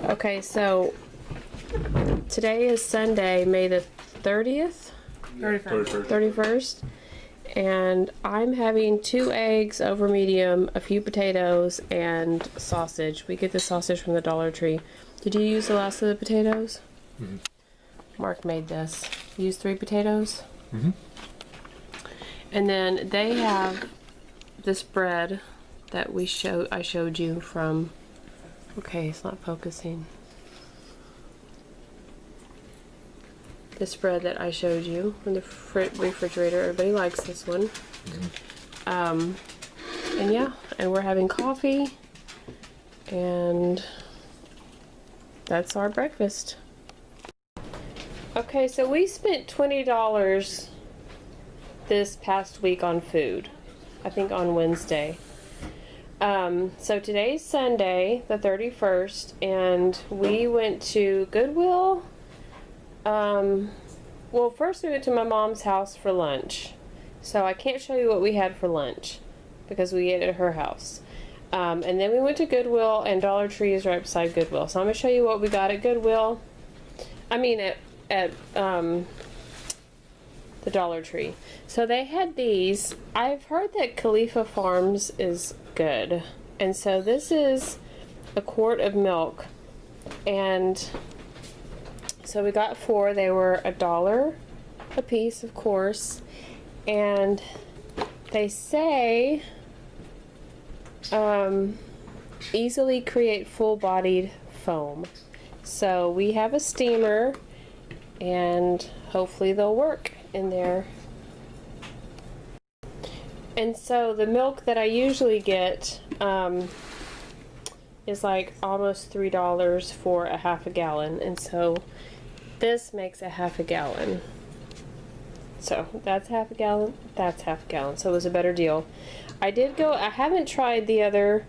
Okay, so today is Sunday, May the 30th? 31st. And I'm having 2 eggs over medium, a few potatoes, and sausage. We get the sausage from the Dollar Tree. Did you use the last of the potatoes? Mm-hmm. Mark made this. You used 3 potatoes? Mm-hmm. And then they have this bread that I showed you from. Okay, it's not focusing. This bread that I showed you in the refrigerator. Everybody likes this one. Mm-hmm. And yeah, and we're having coffee, and that's our breakfast. Okay, so we spent $20 this past week on food. I think on Wednesday. So today's Sunday, the 31st, and we went to Goodwill. Well, first we went to my mom's house for lunch. So I can't show you what we had for lunch because we ate at her house. And then we went to Goodwill, and Dollar Tree is right beside Goodwill. So I'm going to show you what we got at Goodwill. I mean at the Dollar Tree. So they had these. I've heard that Khalifa Farms is good. And so this is a quart of milk. And so we got 4. They were $1 a piece, of course. And they say easily create full-bodied foam. So we have a steamer, and hopefully they'll work in there. And so the milk that I usually get is like almost $3 for a half a gallon, and so this makes a half a gallon. So that's half a gallon, that's half a gallon, so it was a better deal. I haven't tried the other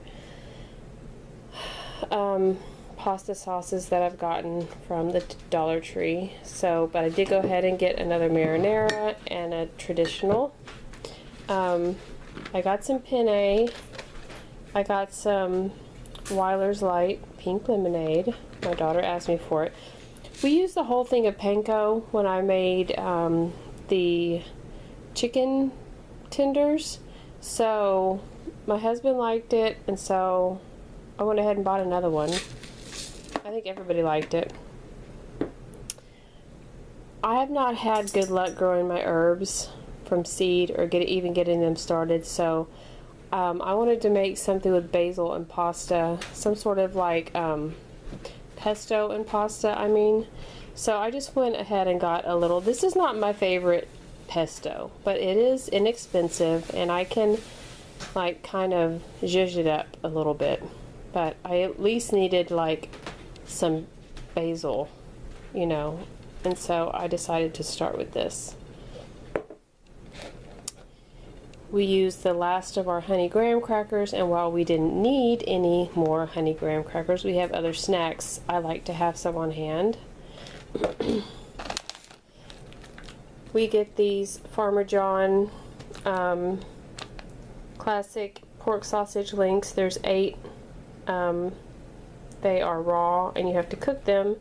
pasta sauces that I've gotten from the Dollar Tree, but I did go ahead and get another marinara and a traditional. I got some penne. I got some Weiler's Light pink lemonade. My daughter asked me for it. We used the whole thing of PANKO when I made the chicken tenders. So my husband liked it, and so I went ahead and bought another one. I think everybody liked it. I have not had good luck growing my herbs from seed or even getting them started, so I wanted to make something with basil and pasta, some sort of like pesto and pasta, I mean. So I just went ahead and got a little. This is not my favorite pesto, but it is inexpensive, and I can like kind of zhuzh it up a little bit. But I at least needed like some basil, you know, and so I decided to start with this. We used the last of our honey graham crackers, and while we didn't need any more honey graham crackers, we have other snacks. I like to have some on hand. We get these Farmer John classic pork sausage links. There's 8. They are raw, and you have to cook them.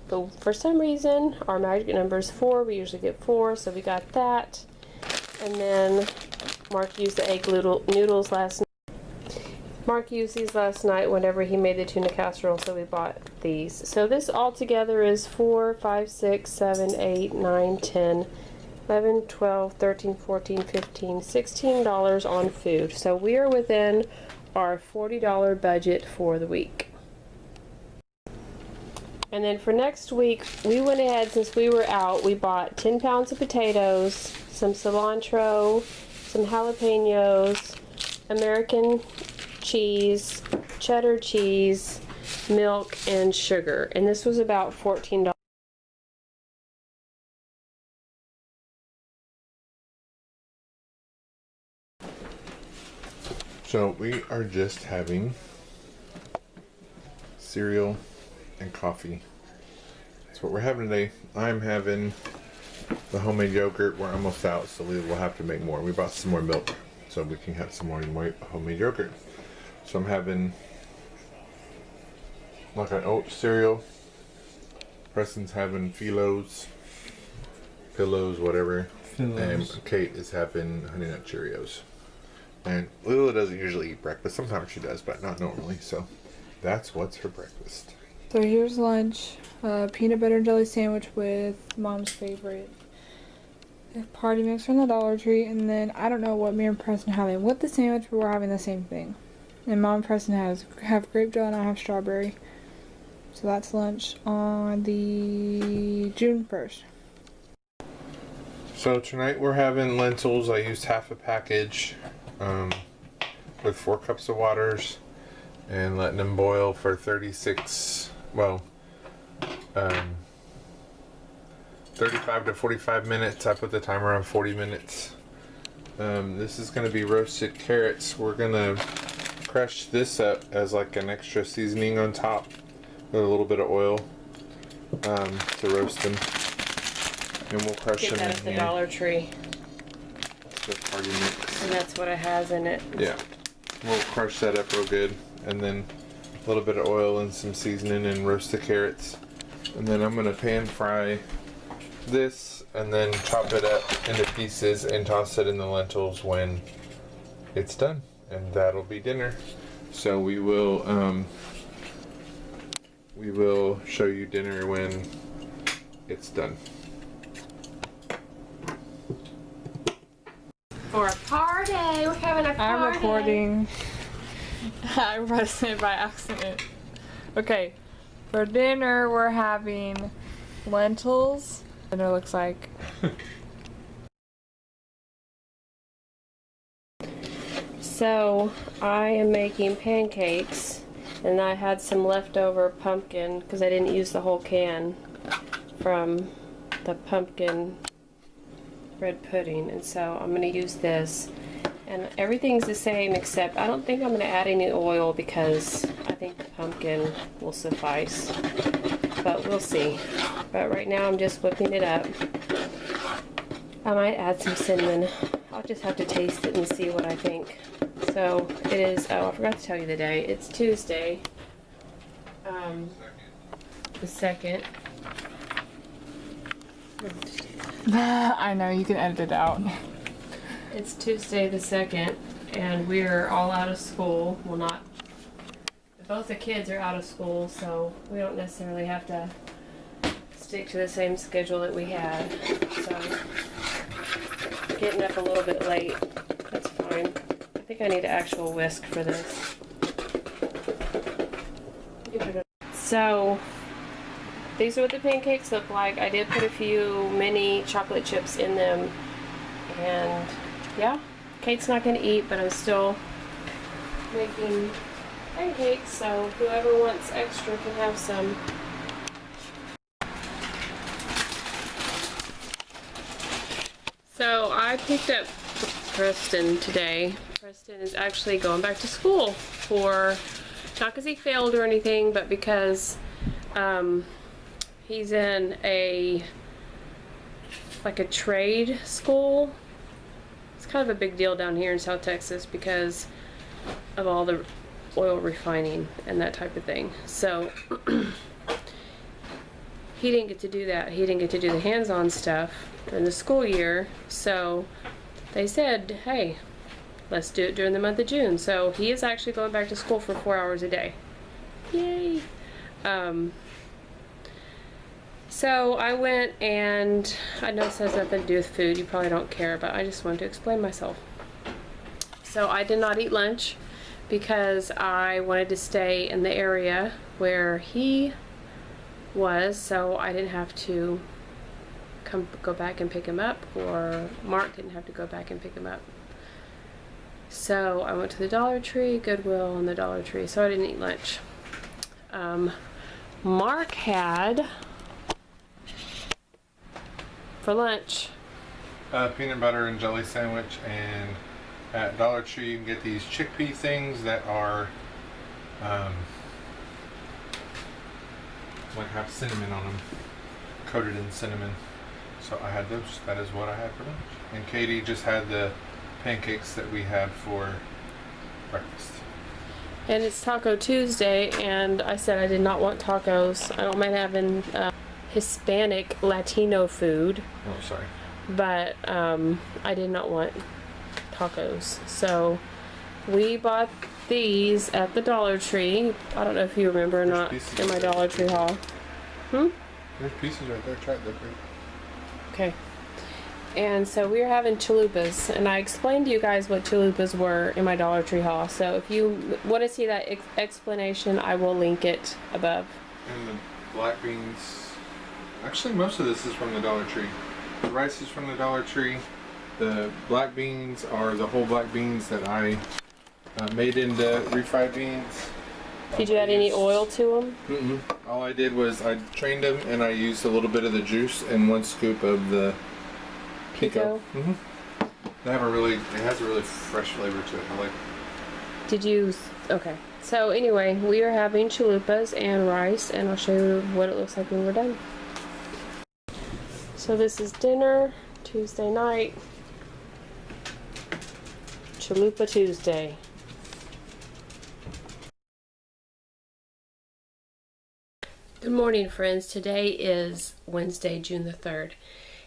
But for some reason, our magic number is 4. We usually get 4, so we got that. And then Mark used the egg noodles last night. Mark used these last night whenever he made the tuna casserole, so we bought these. So this all together is 4, 5, 6, 7, 8, 9, 10, 11, 12, 13, 14, 15, $16 on food. So we are within our $40 budget for the week. And then for next week, we went ahead, since we were out, we bought 10 pounds of potatoes, some cilantro, some jalapenos, American cheese, cheddar cheese, milk, and sugar. And this was about $14. So we are just having cereal and coffee. That's what we're having today. I'm having the homemade yogurt. We're almost out, so we will have to make more. We bought some more milk so we can have some more homemade yogurt. So I'm having like an oat cereal. Preston's having pillows, whatever. And Kate is having Honey Nut Cheerios. And Leila doesn't usually eat breakfast. Sometimes she does, but not normally. So that's what's for breakfast. So here's lunch. Peanut butter and jelly sandwich with Mom's favorite party mix from the Dollar Tree. And then I don't know what me and Preston are having with the sandwich, but we're having the same thing. And Mom and Preston have grape jelly and I have strawberry. So that's lunch on the June 1st. So tonight we're having lentils. I used half a package with 4 cups of waters and letting them boil for 35 to 45 minutes. I put the timer on 40 minutes. This is going to be roasted carrots. We're going to crush this up as like an extra seasoning on top with a little bit of oil to roast them. And we'll crush Get them that in at the here. Dollar Tree. It's the party mix. And that's what it has in it. Yeah. We'll crush that up real good. And then a little bit of oil and some seasoning and roast the carrots. And then I'm going to pan fry this and then chop it up into pieces and toss it in the lentils when it's done. And that'll be dinner. So we will show you dinner when it's done. For a party! We're having a party! I'm recording. I pressed it by accident. Okay, for dinner we're having lentils. Dinner looks like. So, I am making pancakes, and I had some leftover pumpkin, because I didn't use the whole can from the pumpkin bread pudding, and so I'm going to use this. And everything's the same, except I don't think I'm going to add any oil because I think the pumpkin will suffice. But we'll see. But right now I'm just whipping it up. I might add some cinnamon. I'll just have to taste it and see what I think. So it is, oh, I forgot to tell you the day. It's Tuesday. The 2nd. I know, you can edit it out. It's Tuesday the 2nd, and we're all out of school. Well, not. Both the kids are out of school, so we don't necessarily have to stick to the same schedule that we had. So, getting up a little bit late. That's fine. I think I need an actual whisk for this. So, these are what the pancakes look like. I did put a few mini chocolate chips in them, and yeah, Kate's not going to eat, but I'm still making pancakes, so whoever wants extra can have some. So I picked up Preston today. Preston is actually going back to school for, not because he failed or anything, but because he's in a trade school. It's kind of a big deal down here in South Texas because of all the oil refining and that type of thing. So he didn't get to do that. He didn't get to do the hands-on stuff in the school year. So they said, hey, let's do it during the month of June. So he is actually going back to school for 4 hours a day. Yay! So I went, and I know this has nothing to do with food, you probably don't care, but I just wanted to explain myself. So I did not eat lunch because I wanted to stay in the area where he was, so I didn't have to go back and pick him up, or Mark didn't have to go back and pick him up. So I went to the Dollar Tree, Goodwill, and the Dollar Tree, so I didn't eat lunch. Mark had for lunch Peanut butter and jelly sandwich, and at Dollar Tree you can get these chickpea things that are like have cinnamon on them, coated in cinnamon. So I had those. That is what I had for lunch. And Katie just had the pancakes that we had for breakfast. And it's Taco Tuesday, and I said I did not want tacos. I don't mind having Hispanic Latino food. Oh, sorry. But I did not want tacos. So we bought these at the Dollar Tree. I don't know if you remember or not in my Dollar Tree haul. There's pieces right there. Try it. They're great. Okay. And so we were having chalupas, and I explained to you guys what chalupas were in my Dollar Tree haul. So if you want to see that explanation, I will link it above. And the black beans. Actually, most of this is from the Dollar Tree. The rice is from the Dollar Tree. The black beans are the whole black beans that I made into refried beans. Did you add any oil to them? All I did was I trained them, and I used a little bit of the juice and 1 scoop of the PANKO. They have it has a really fresh flavor to it. I like it. Did you? Okay. So anyway, we are having chalupas and rice, and I'll show you what it looks like when we're done. So this is dinner, Tuesday night. Chalupa Tuesday. Good morning, friends. Today is Wednesday, June the 3rd.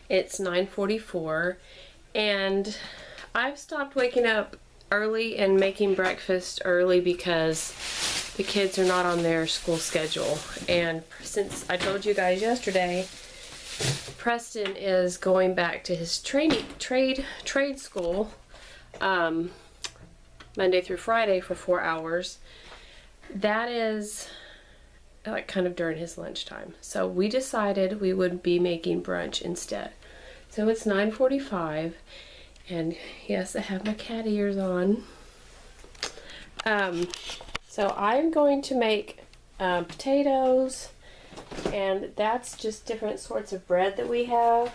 It's 9:44, and I've stopped waking up early and making breakfast early because the kids are not on their school schedule. And since I told you guys yesterday, Preston is going back to his trade school Monday through Friday for 4 hours. That is like kind of during his lunchtime. So we decided we would be making brunch instead. So it's 9:45, and yes, I have my cat ears on. So I'm going to make potatoes, and that's just different sorts of bread that we have.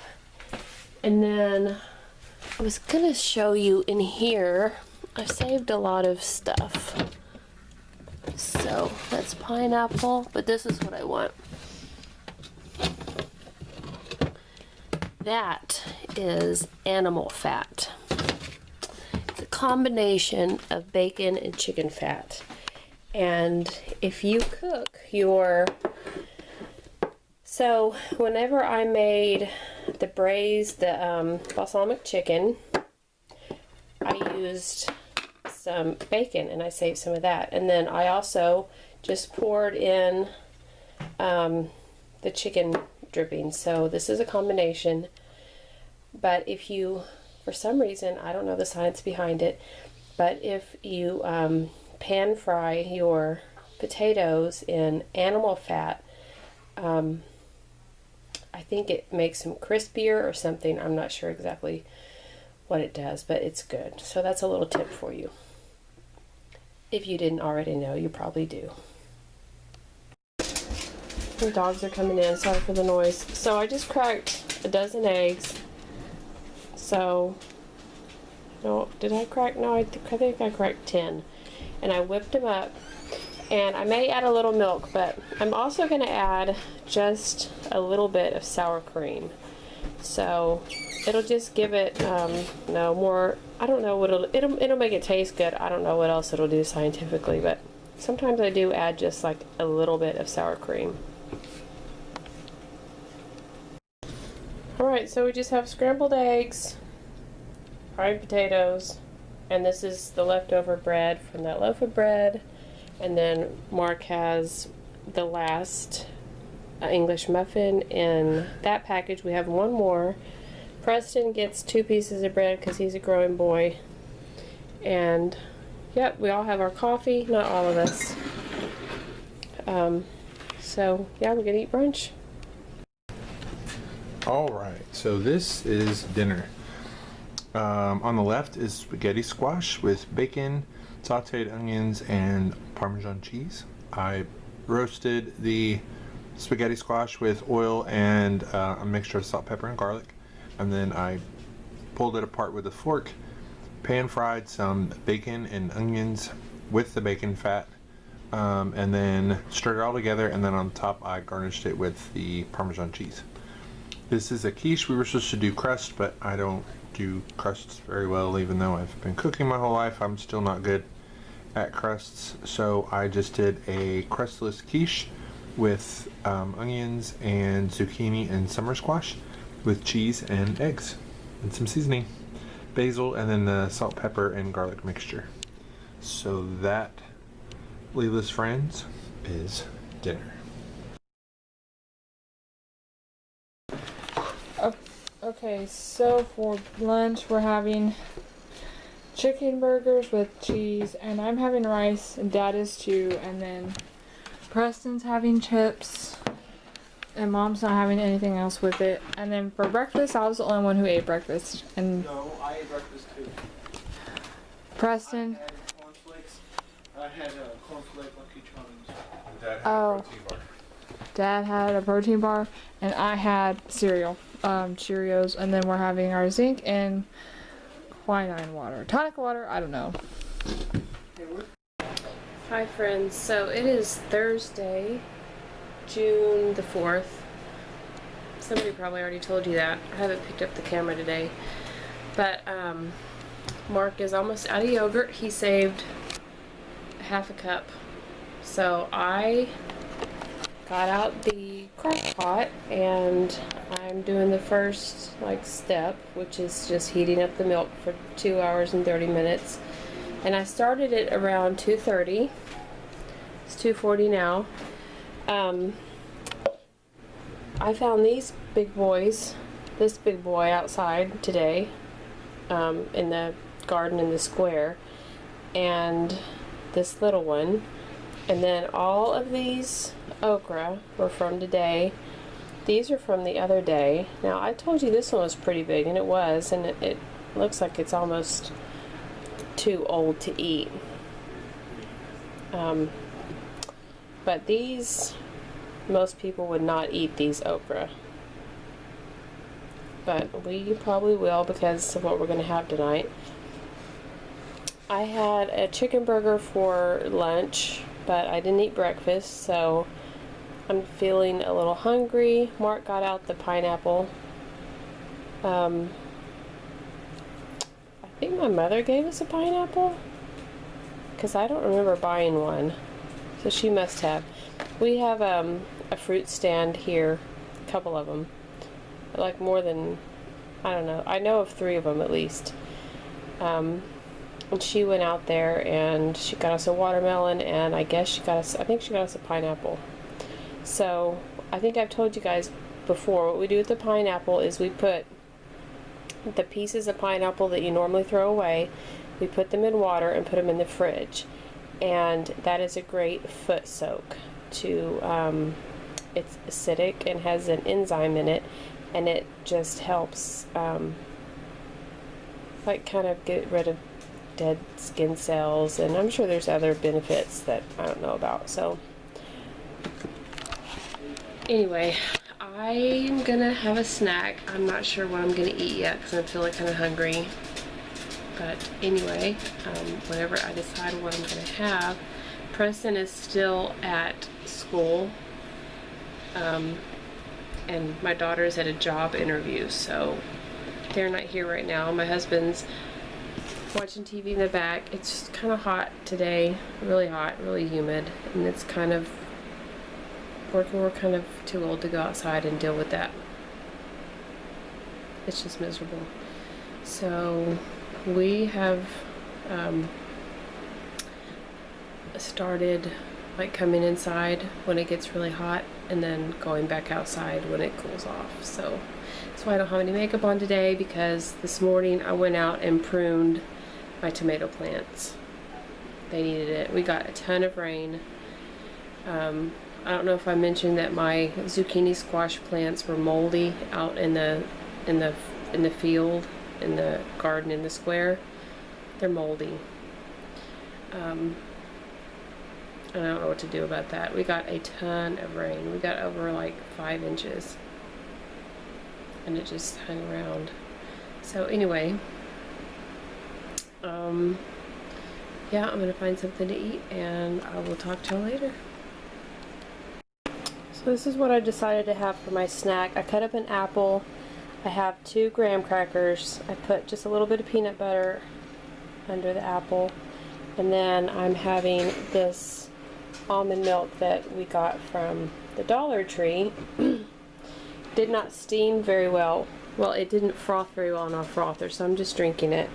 And then I was gonna show you in here, I saved a lot of stuff. So that's pineapple, but this is what I want. That is animal fat. It's a combination of bacon and chicken fat. And if you cook your... So whenever I made the braised, the balsamic chicken, I used some bacon, and I saved some of that. And then I also just poured in the chicken dripping. So this is a combination. But if you, for some reason, I don't know the science behind it, but if you pan fry your potatoes in animal fat, I think it makes them crispier or something. I'm not sure exactly what it does, but it's good. So that's a little tip for you. If you didn't already know, you probably do. The dogs are coming in, sorry for the noise. So I just cracked a dozen eggs. So, no, did I crack? No, I think I cracked 10. And I whipped them up. And I may add a little milk, but I'm also going to add just a little bit of sour cream. So it'll just give it, more, I don't know what it'll make it taste good. I don't know what else it'll do scientifically, but sometimes I do add just like a little bit of sour cream. Alright, so we just have scrambled eggs, fried potatoes, and this is the leftover bread from that loaf of bread. And then Mark has the last English muffin in that package. We have one more. Preston gets 2 pieces of bread because he's a growing boy. And yep, we all have our coffee. Not all of us. So yeah, we're gonna eat brunch. Alright, so this is dinner. On the left is spaghetti squash with bacon, sauteed onions, and Parmesan cheese. I roasted the spaghetti squash with oil and a mixture of salt, pepper, and garlic. And then I pulled it apart with a fork, pan fried some bacon and onions with the bacon fat, and then stirred it all together, and then on top I garnished it with the Parmesan cheese. This is a quiche. We were supposed to do crust, but I don't do crusts very well, even though I've been cooking my whole life. I'm still not good at crusts, so I just did a crustless quiche with onions and zucchini and summer squash with cheese and eggs and some seasoning, basil, and then the salt, pepper, and garlic mixture. So that, Leila's friends, is dinner. Okay, so for lunch we're having chicken burgers with cheese, and I'm having rice, and Dad is too, and then Preston's having chips, and Mom's not having anything else with it. And then for breakfast, I was the only one who ate breakfast. And no, I ate breakfast too. Preston. I had cornflakes. I had cornflake Lucky Charms. Dad had Oh. a protein bar. Dad had a protein bar, and I had cereal, Cheerios, and then we're having our zinc and quinine water, tonic water. I don't know. Hi friends, so it is Thursday, June the 4th. Somebody probably already told you that. I haven't picked up the camera today. But Mark is almost out of yogurt. He saved half a cup. So I got out the crock pot and I'm doing the first step, which is just heating up the milk for 2 hours and 30 minutes. And I started it around 2:30. It's 2:40 now. I found these big boys, this big boy outside today, in the garden in the square, and this little one. And then all of these okra were from today. These are from the other day. Now I told you this one was pretty big, and it was, and it looks like it's almost too old to eat. But these, most people would not eat these okra. But we probably will because of what we're going to have tonight. I had a chicken burger for lunch, but I didn't eat breakfast, so I'm feeling a little hungry. Mark got out the pineapple. I think my mother gave us a pineapple, because I don't remember buying one, so she must have. We have a fruit stand here, a couple of them, like more than, I don't know, I know of 3 of them at least. And she went out there and she got us a watermelon, and I think she got us a pineapple. So I think I've told you guys before, what we do with the pineapple is we put the pieces of pineapple that you normally throw away, we put them in water and put them in the fridge, and that is a great foot soak. It's acidic and has an enzyme in it, and it just helps kind of get rid of dead skin cells, and I'm sure there's other benefits that I don't know about. So anyway, I'm gonna have a snack. I'm not sure what I'm gonna eat yet because I'm feeling kind of hungry. But anyway, whenever I decide what I'm gonna have, Preston is still at school, and my daughter's at a job interview, so they're not here right now. My husband's watching TV in the back. It's just kind of hot today, really hot, really humid, and it's kind of we're kind of too old to go outside and deal with that. It's just miserable. So we have started coming inside when it gets really hot and then going back outside when it cools off. So that's why I don't have any makeup on today, because this morning I went out and pruned my tomato plants. They needed it. We got a ton of rain. I don't know if I mentioned that my zucchini squash plants were moldy out in the field, in the garden in the square. They're moldy. And I don't know what to do about that. We got a ton of rain. We got over 5 inches, and it just hung around. So anyway, yeah, I'm gonna find something to eat, and I will talk to you later. So this is what I decided to have for my snack. I cut up an apple. I have 2 graham crackers. I put just a little bit of peanut butter under the apple, And then I'm having this almond milk that we got from the Dollar Tree. Did not steam very well. Well, it didn't froth very well in our frother, so I'm just drinking it.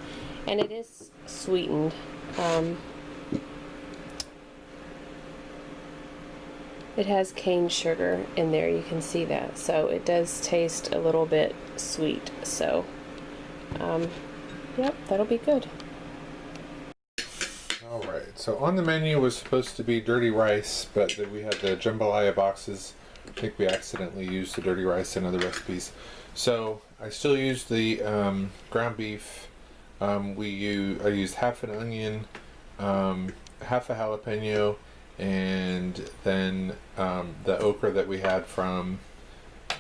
And it is sweetened. It has cane sugar in there, you can see that. So it does taste a little bit sweet. So, yep, that'll be good. Alright, so on the menu was supposed to be dirty rice, but we had the jambalaya boxes. I think we accidentally used the dirty rice in other recipes. So I still used the ground beef. I used half an onion, half a jalapeno, and then the okra that we had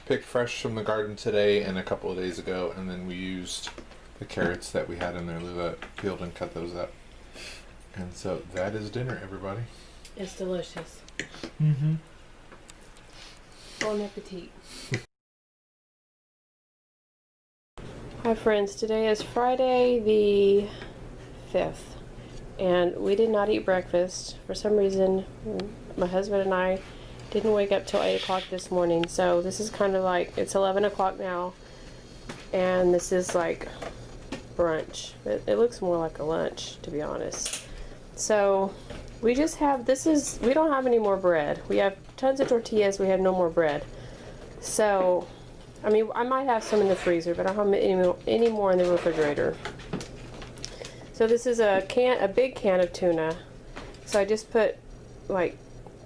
picked fresh from the garden today and a couple of days ago, and then we used the carrots that we had in there. Leila peeled and cut those up. And so that is dinner, everybody. It's delicious. Mm-hmm. Bon appetit. Hi friends, today is Friday the 5th, and we did not eat breakfast. For some reason, my husband and I didn't wake up till 8 o'clock this morning, so this is kind of like, it's 11 o'clock now, and this is like brunch. It looks more like a lunch, to be honest. So we just have, we don't have any more bread. We have tons of tortillas, we have no more bread. So, I mean, I might have some in the freezer, but I don't have any more in the refrigerator. So this is a big can of tuna. So I just put like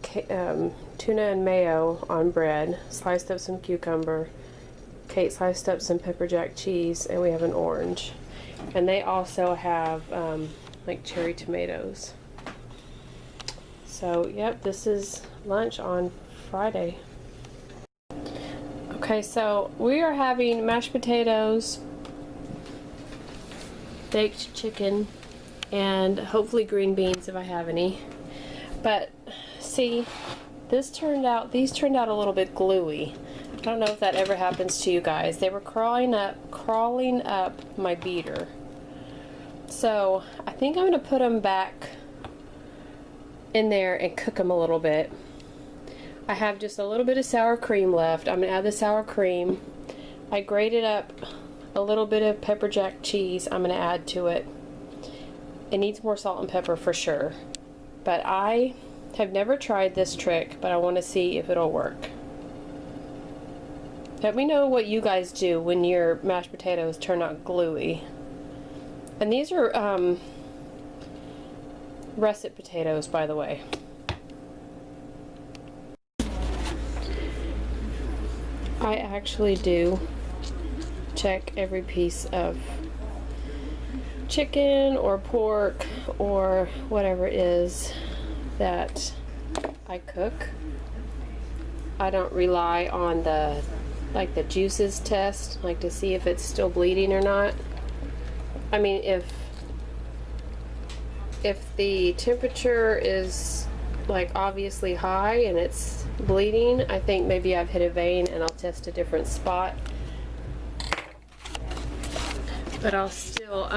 tuna and mayo on bread, sliced up some cucumber. Kate sliced up some pepper jack cheese, and we have an orange. And they also have like cherry tomatoes. So, yep, this is lunch on Friday. Okay, so we are having mashed potatoes, baked chicken, and hopefully green beans if I have any. But see, these turned out a little bit gluey. I don't know if that ever happens to you guys. They were crawling up my beater. So I think I'm going to put them back in there and cook them a little bit. I have just a little bit of sour cream left. I'm going to add the sour cream. I grated up a little bit of pepper jack cheese. I'm going to add to it. It needs more salt and pepper for sure. But I have never tried this trick, but I want to see if it'll work. Let me know what you guys do when your mashed potatoes turn out gluey. And these are russet potatoes, by the way. I actually do check every piece of chicken or pork or whatever it is that I cook. I don't rely on the juices test, like to see if it's still bleeding or not. I mean, if the temperature is like obviously high and it's bleeding, I think maybe I've hit a vein and I'll test a different spot. But I'll still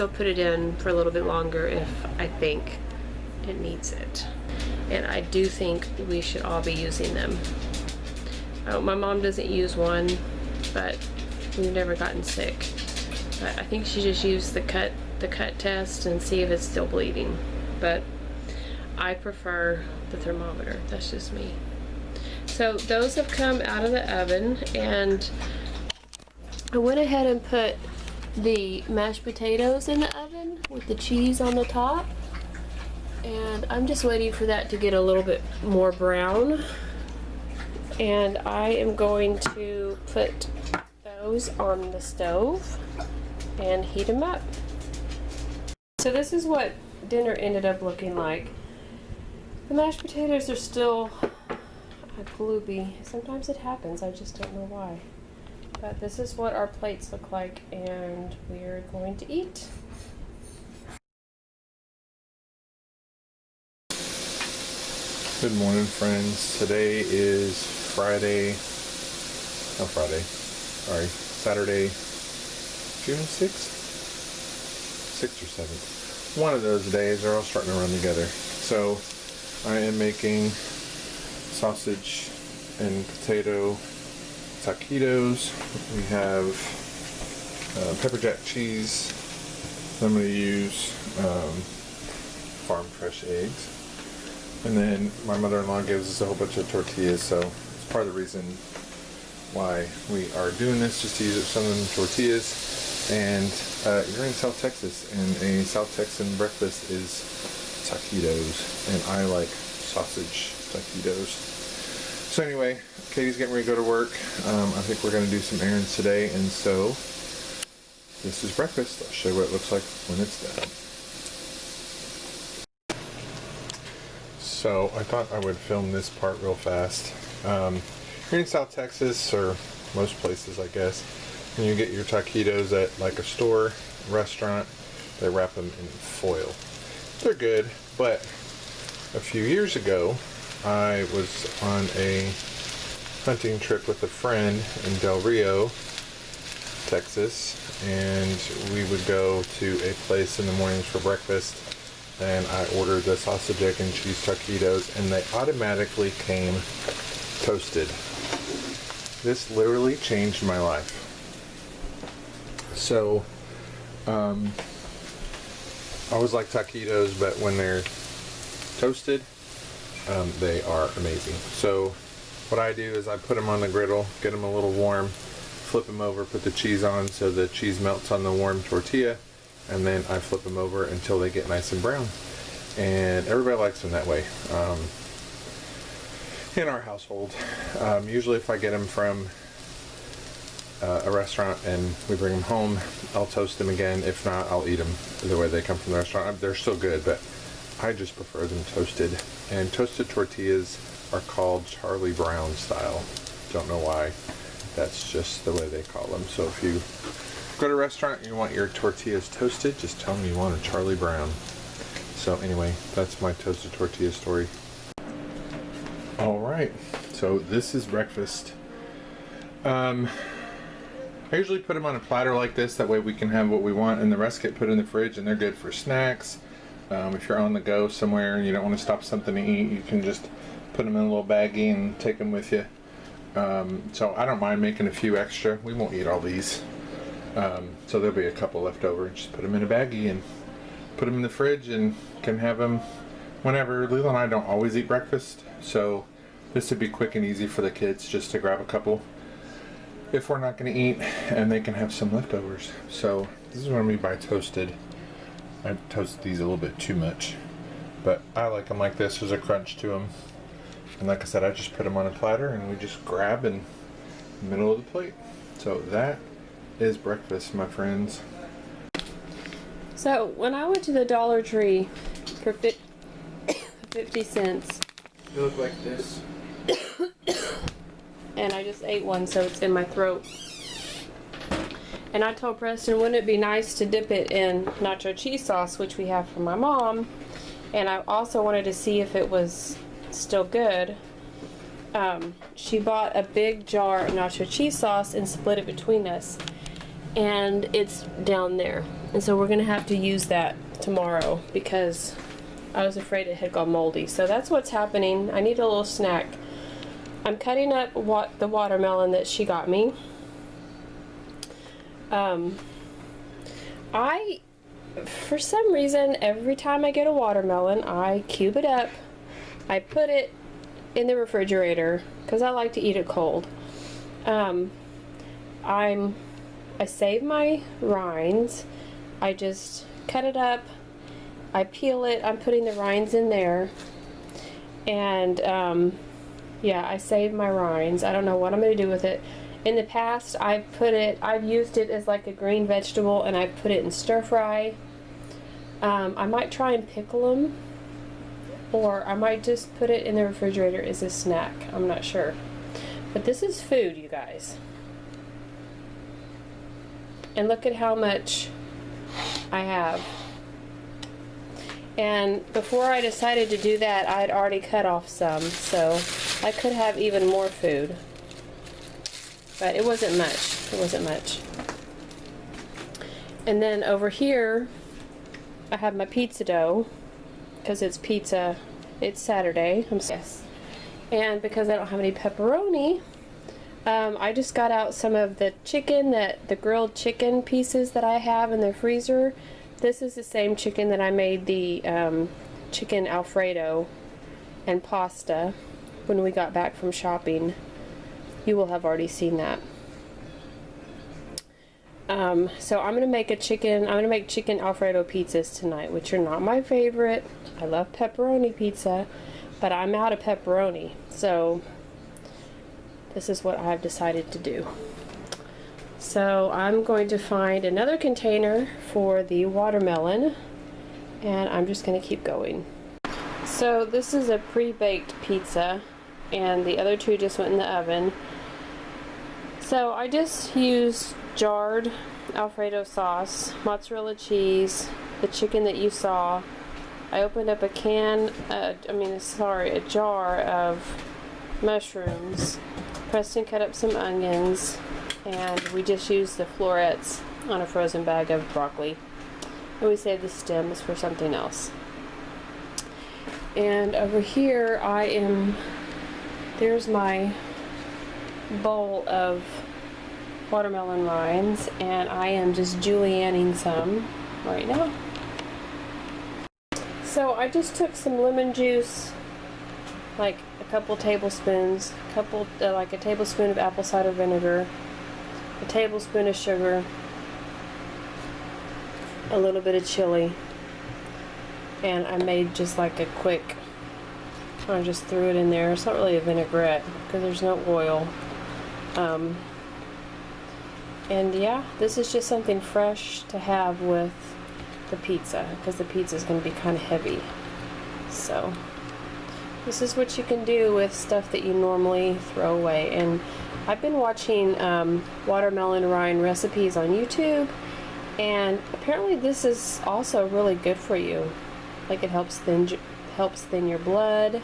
put it in for a little bit longer if I think it needs it. And I do think we should all be using them. My mom doesn't use one, but we've never gotten sick. But I think she just used the cut test and see if it's still bleeding. But I prefer the thermometer. That's just me. So those have come out of the oven, and I went ahead and put the mashed potatoes in the oven with the cheese on the top. And I'm just waiting for that to get a little bit more brown. And I am going to put those on the stove and heat them up. So this is what dinner ended up looking like. The mashed potatoes are still gloopy. Sometimes it happens, I just don't know why. But this is what our plates look like, and we're going to eat. Good morning, friends. Today is Saturday, June 6th. 6th or 7th. One of those days are all starting to run together. So I am making sausage and potato taquitos. We have pepper jack cheese. I'm going to use farm fresh eggs. And then my mother-in-law gives us a whole bunch of tortillas, so it's part of the reason why we are doing this, just to use up some of them tortillas. And you're in South Texas, and a South Texan breakfast is taquitos, and I like sausage taquitos. So anyway, Katie's getting ready to go to work. I think we're going to do some errands today, and so this is breakfast. I'll show you what it looks like when it's done. So I thought I would film this part real fast. Here in South Texas, or most places I guess, when you get your taquitos at like a store, restaurant, they wrap them in foil. They're good, but a few years ago I was on a hunting trip with a friend in Del Rio, Texas, and we would go to a place in the mornings for breakfast, and I ordered the sausage, egg, and cheese taquitos, and they automatically came toasted. This literally changed my life. So, I always like taquitos, but when they're toasted, they are amazing. So, what I do is I put them on the griddle, get them a little warm, flip them over, put the cheese on so the cheese melts on the warm tortilla, and then I flip them over until they get nice and brown. And everybody likes them that way. In our household, usually if I get them from a restaurant and we bring them home, I'll toast them again. If not, I'll eat them the way they come from the restaurant. They're still good, but I just prefer them toasted. And toasted tortillas are called Charlie Brown style. Don't know why. That's just the way they call them. So if you go to a restaurant and you want your tortillas toasted, just tell them you want a Charlie Brown. So anyway, that's my toasted tortilla story. Alright, so this is breakfast. I usually put them on a platter like this, that way we can have what we want, and the rest get put in the fridge, and they're good for snacks. If you're on the go somewhere and you don't want to stop something to eat, you can just put them in a little baggie and take them with you. So I don't mind making a few extra. We won't eat all these. So there'll be a couple left over. Just put them in a baggie and put them in the fridge and can have them whenever. Leila and I don't always eat breakfast, so this would be quick and easy for the kids just to grab a couple if we're not going to eat, and they can have some leftovers. So this is what I mean by toasted. I toast these a little bit too much, but I like them like this. There's a crunch to them, and like I said, I just put them on a platter and we just grab in the middle of the plate. So that is breakfast, my friends. So when I went to the Dollar Tree for 50 cents, They look like this. and I just ate one, so it's in my throat. And I told Preston, wouldn't it be nice to dip it in nacho cheese sauce, which we have from my mom. And I also wanted to see if it was still good. She bought a big jar of nacho cheese sauce and split it between us. And it's down there. And so we're going to have to use that tomorrow because I was afraid it had gone moldy. So that's what's happening. I need a little snack. I'm cutting up the watermelon that she got me. For some reason, every time I get a watermelon, I cube it up. I put it in the refrigerator because I like to eat it cold. I save my rinds. I just cut it up. I peel it. I'm putting the rinds in there. And yeah, I save my rinds. I don't know what I'm going to do with it. In the past, I've used it as like a green vegetable, and I've put it in stir fry. I might try and pickle them, or I might just put it in the refrigerator as a snack. I'm not sure. But this is food, you guys. And look at how much I have. And before I decided to do that, I had already cut off some, so I could have even more food. But it wasn't much. It wasn't much. And then over here, I have my pizza dough because it's Saturday. Yes. And because I don't have any pepperoni, I just got out some of the the grilled chicken pieces that I have in the freezer. This is the same chicken that I made the chicken Alfredo and pasta when we got back from shopping. You will have already seen that. So I'm gonna make chicken Alfredo pizzas tonight, which are not my favorite. I love pepperoni pizza, but I'm out of pepperoni, so this is what I've decided to do. So I'm going to find another container for the watermelon, and I'm just going to keep going. So this is a pre-baked pizza, and the other two just went in the oven. So I just used jarred Alfredo sauce, mozzarella cheese, the chicken that you saw. I opened up a jar of mushrooms. Preston cut up some onions, and we just used the florets on a frozen bag of broccoli. And we saved the stems for something else. And over here there's my bowl of watermelon rinds, and I am just julienning some right now. So I just took some lemon juice, like a couple tablespoons, like a tablespoon of apple cider vinegar, a tablespoon of sugar, a little bit of chili, and I made just like a quick, I just threw it in there. It's not really a vinaigrette because there's no oil. And yeah, this is just something fresh to have with the pizza, because the pizza is going to be kind of heavy. So this is what you can do with stuff that you normally throw away. And I've been watching watermelon rind recipes on YouTube, and apparently this is also really good for you. Like, it helps thin your blood.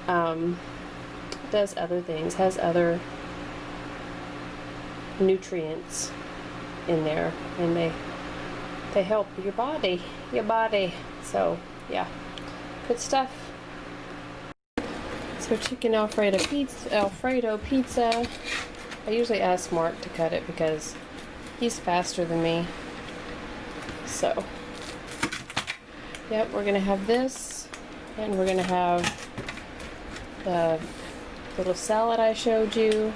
Does other things, has other nutrients in there, and they help your body. So yeah, good stuff. So chicken Alfredo pizza. I usually ask Mark to cut it because he's faster than me. So yep, we're gonna have this, and we're gonna have the little salad I showed you,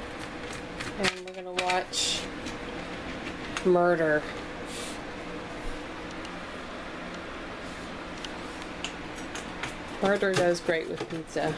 and we're gonna watch Murder. Murder goes great with pizza.